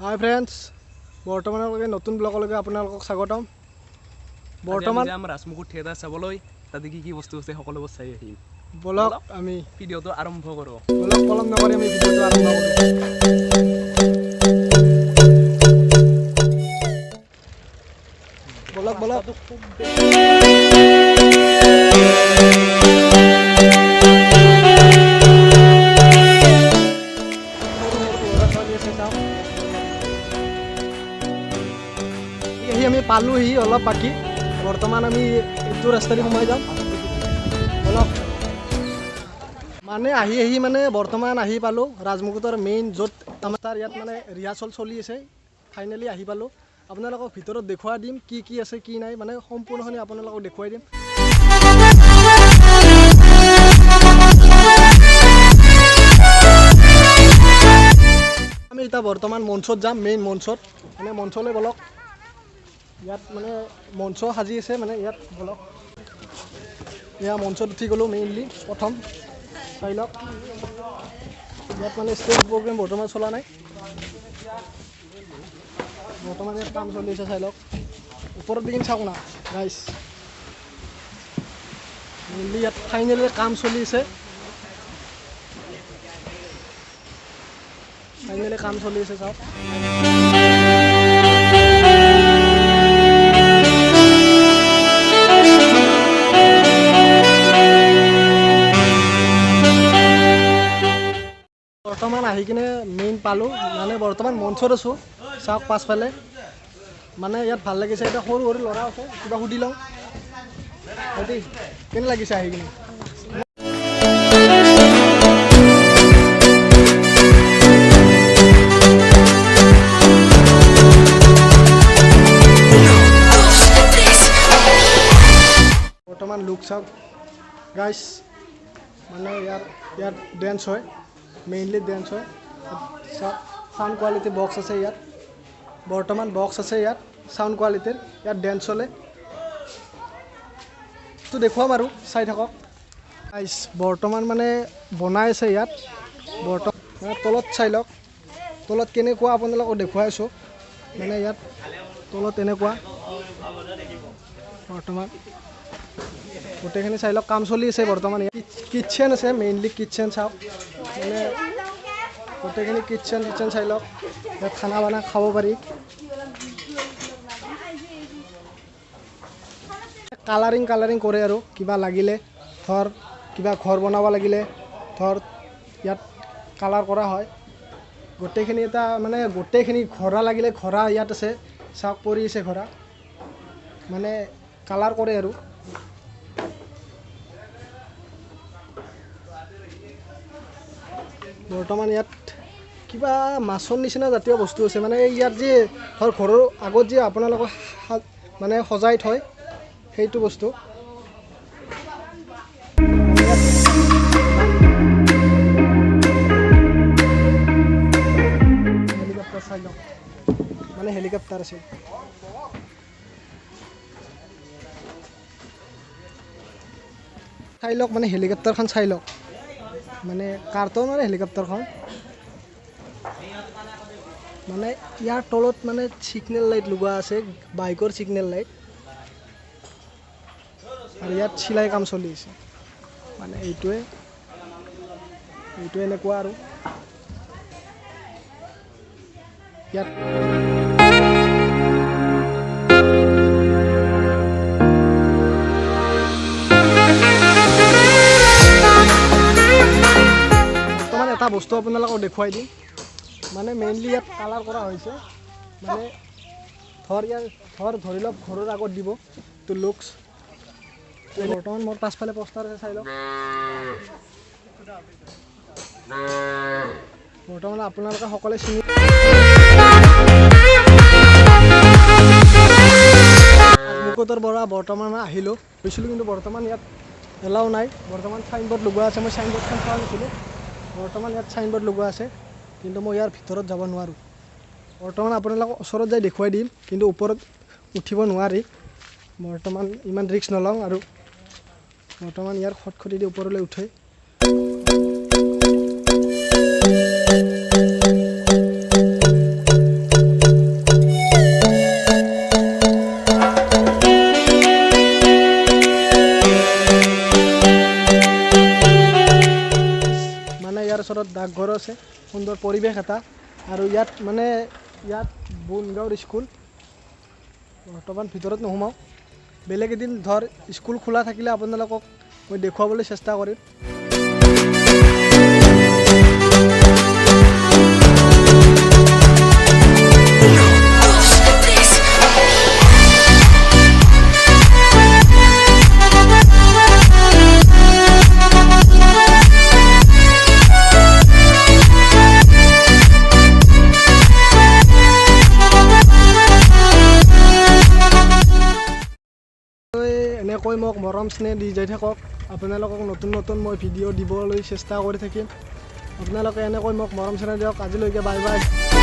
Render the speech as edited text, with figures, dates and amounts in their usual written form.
Hi friends बर्तमानলৈকে নতুন ব্লগলৈকে আপোনালোকক স্বাগতম। বৰ্তমান আমি ৰাজমুকুট থিয়েটাৰ চাবলৈ তাতে কি বস্তু আছে সকলোবোৰ চাই আহিম। ব্লগ আমি ভিডিঅটো আৰম্ভ কৰোঁ। ব্লগ কলম নকৰি আমি ভিডিঅটো আৰম্ভ কৰোঁ। ব্লগ ব্লগ আমি পালোহি অলপ বাকি বৰ্তমান আমি এইটো ৰাস্তাৰে সোমাই যাম অলপ মানে আহি মানে বৰ্তমান আহি পালোঁ ৰাজমুকুটৰ মেইন য'ত আমাৰ ইয়াত মানে ৰিহাৰ্চল চলি আছে। ফাইনেলি আহি পালোঁ। আপোনালোকক ভিতৰত দেখুৱাই দিম কি আছে কি নাই মানে সম্পূৰ্ণখিনি আপোনালোকক দেখুৱাই দিম। আমি এতিয়া বৰ্তমান মঞ্চত যাম মেইন মঞ্চত মানে মঞ্চলৈ বলক। ইয়াত মানে মঞ্চ সাজি আছে মানে ইয়াত বলক এয়া মঞ্চত উঠি গ'লোঁ মেইনলি প্ৰথম চাই লওক। ইয়াত মানে ষ্টেজ প্ৰগ্ৰেম বৰ্তমান চলা নাই বৰ্তমান ইয়াত কাম চলি আছে চাই লওক। ওপৰত দিন চাওক না গাইছ মেইনলি ইয়াত ফাইনেলি কাম চলি আছে। ফাইনেলি কাম চলি আছে চাওক। বৰ্তমান আহি কিনে মেইন পালোঁ মানে বৰ্তমান মঞ্চত আছোঁ চাওক পাছফালে মানে ইয়াত ভাল লাগিছে। এতিয়া সৰু সৰু ল'ৰা আছে কিবা সুধি লওঁ সিহঁতি কেনে লাগিছে আহি কিনে। বৰ্তমান লুক চাওক গাইছ মানে ইয়াত ডেন্স হয় মেইনলি ডেন্স হয়। সাউণ্ড কোৱালিটি বক্স আছে ইয়াত বৰ্তমান বক্স আছে ইয়াত সাউণ্ড কোৱালিটিৰ ইয়াত ডেন্স চলে তো দেখুৱাম আৰু চাই থাকক। গাইছ বৰ্তমান মানে বনাই আছে ইয়াত বৰ্তমান মানে তলত চাই লওক তলত কেনেকুৱা আপোনালোকক দেখুৱাই আছোঁ মানে ইয়াত তলত এনেকুৱা বৰ্তমান গোটেইখিনি চাই লওক কাম চলি আছে বৰ্তমান। কিটচেন আছে মেইনলি কিটচেন চাওক মানে গোটেইখিনি কিটচেন চাই লওক। ইয়াত খানা বানা খাব পাৰি। কালাৰিং কৰে আৰু কিবা লাগিলে ধৰ কিবা ঘৰ বনাব লাগিলে ধৰ ইয়াত কালাৰ কৰা হয় গোটেইখিনি। এটা মানে গোটেইখিনি ঘোঁৰা লাগিলে ঘোঁৰা ইয়াত আছে চাওক পৰি আছে ঘোঁৰা মানে কালাৰ কৰে আৰু। বৰ্তমান ইয়াত কিবা মাছৰ নিচিনা জাতীয় বস্তু আছে মানে ইয়াত যে ধৰ ঘৰৰ আগত যে আপোনালোকক মানে সজাই থয় সেইটো বস্তু। হেলিকপ্টাৰ চাই লওক মানে হেলিকপ্টাৰ আছে চাই লওক মানে হেলিকপ্টাৰখন চাই লওক মানে কাৰ্টনৰ হেলিকপ্টাৰখন মানে ইয়াৰ তলত মানে ছিগনেল লাইট লগোৱা আছে বাইকৰ ছিগনেল লাইট আৰু ইয়াত চিলাই কাম চলি আছে মানে এইটোৱে এনেকুৱা আৰু ইয়াত এটা বস্তু আপোনালোকক দেখুৱাই দিম মানে মেইনলি ইয়াত কালাৰ কৰা হৈছে মানে ধৰি লওক ঘৰৰ আগত দিব তো লুকছ। বৰ্তমান মোৰ পাছফালে পোষ্টাৰ আছে চাই লওক। বৰ্তমান আপোনালোকে সকলোৱে চিনি ৰাজমুকুটৰ পৰা বৰ্তমান আহিলোঁ গৈছিলোঁ কিন্তু বৰ্তমান ইয়াত এলাও নাই। বৰ্তমান চাইনবোৰ্ড লগোৱা আছে মই চাইনবোৰ্ডখন চোৱা নাছিলোঁ বৰ্তমান ইয়াত চাইনবোৰ্ড লগোৱা আছে কিন্তু মই ইয়াৰ ভিতৰত যাব নোৱাৰোঁ। বৰ্তমান আপোনালোকক ওচৰত যাই দেখুৱাই দিম কিন্তু ওপৰত উঠিব নোৱাৰি বৰ্তমান ইমান ৰিস্ক নলওঁ আৰু বৰ্তমান ইয়াৰ খটখটি দি ওপৰলৈ উঠে। ডাকঘৰ আছে সুন্দৰ পৰিৱেশ এটা আৰু ইয়াত মানে ইয়াত বনগাঁৱৰ স্কুল বৰ্তমান ভিতৰত নোসোমাওঁ বেলেগ এদিন ধৰ স্কুল খোলা থাকিলে আপোনালোকক মই দেখুৱাবলৈ চেষ্টা কৰিম এনেকৈ মোক মৰম স্নেহ দি যাই থাকক আপোনালোকক নতুন নতুন মই ভিডিঅ' দিবলৈ চেষ্টা কৰি থাকিম আপোনালোকে এনেকৈ মোক মৰম স্নেহ দিয়ক আজিলৈকে বাই বাই